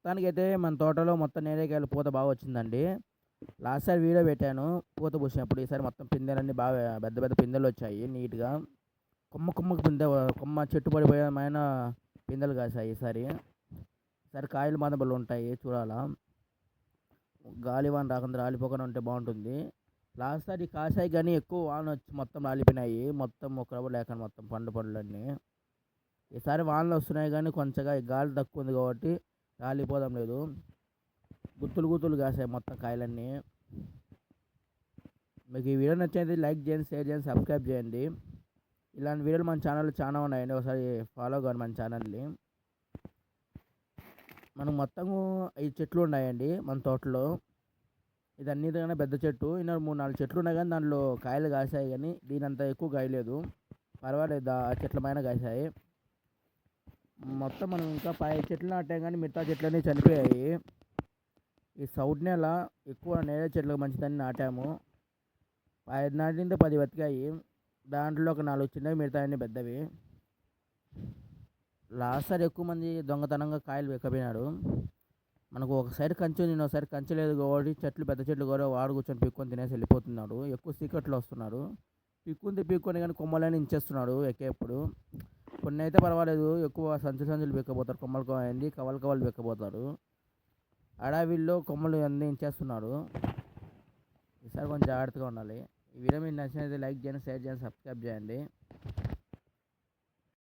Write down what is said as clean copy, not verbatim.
మొత్తానికైతే మన తోటలో మొత్తం నేరేకాయలు పూత బాగా వచ్చిందండి. లాస్ట్ సారి వీడియో పెట్టాను పూత పూసినప్పుడు. ఈసారి మొత్తం పిందెలన్నీ బాగా పెద్ద పెద్ద పిందెలు వచ్చాయి నీట్‌గా. కొమ్మ కొమ్మకి పిందె కొమ్మ చెట్టు పడిపోయేమైన పిందెలు కాసాయి ఈసారి. ఈసారి కాయలు మాత్రం భలే ఉంటాయి చూడాలా. గాలి వాన రాకుండా రాలిపోకుండా ఉంటే బాగుంటుంది. లాస్ట్ సారి కాసాయి కానీ ఎక్కువ వాన వచ్చి మొత్తం రాలిపోయినాయి. మొత్తం ఒక లేకుండా మొత్తం పండ్లన్నీ. ఈసారి వానలు వస్తున్నాయి కానీ కొంచెంగా గాలి తక్కువ ఉంది కాబట్టి రాలిపోవడం లేదు. గుత్తులు గుత్తులు కాసాయి మొత్తం కాయలన్నీ. మీకు ఈ వీడియో నచ్చినైతే లైక్ చేయండి, షేర్ చేయండి, సబ్స్క్రైబ్ చేయండి. ఇలాంటి వీడియోలు మన ఛానల్లో చాలా ఉన్నాయండి. ఒకసారి ఫాలో కావండి మన ఛానల్ని. మనం మొత్తము 5 చెట్లు ఉన్నాయండి మన తోటలో. ఇది అన్నిటికన్నా పెద్ద చెట్టు. ఇంకా 3-4 చెట్లు ఉన్నాయి కానీ దాంట్లో కాయలు కాసాయి కానీ దీనంత ఎక్కువ కాయలేదు. పర్వాలేదు ఆ చెట్ల పైన కాసాయి. మొత్తం మనం ఇంకా 5 చెట్లు నాటాం కానీ మిగతా చెట్లన్నీ చనిపోయాయి. ఈ సౌత్ నేల ఎక్కువ నేల చెట్లకు మంచిదని నాటాము. 5 నాటింటే 10 బతికాయి. దాంట్లో ఒక 4 చిన్నవి, మిగతా అన్నీ పెద్దవి. లాస్ట్ సారి ఎక్కువ మంది దొంగతనంగా కాయలు వెక్కపోయినాడు. మనకు ఒకసారి కంచె ఉంది, ఒకసారి కంచె లేదు కాబట్టి చెట్లు పెద్ద చెట్లు కూడా వాడు కూర్చొని పీక్కొని తినేసి వెళ్ళిపోతున్నాడు. ఎక్కువ సీకట్లో వస్తున్నారు. పీక్కొని కానీ కొమ్మలని ఇంచేస్తున్నాడు ఎక్కేప్పుడు. కొన్ని అయితే పర్వాలేదు, ఎక్కువ సంచులు పీక్కపోతారు. కొమ్మలు అయింది కవలు పీక్కపోతారు. అడవిల్లో కొమ్మలు అన్నీ ఇంచేస్తున్నారు. ఈసారి కొంచెం జాగ్రత్తగా ఉండాలి. ఈ వీడియో మీకు నచ్చినట్లయితే లైక్ చేయండి, షేర్ చేయండి, సబ్స్క్రైబ్ చేయండి.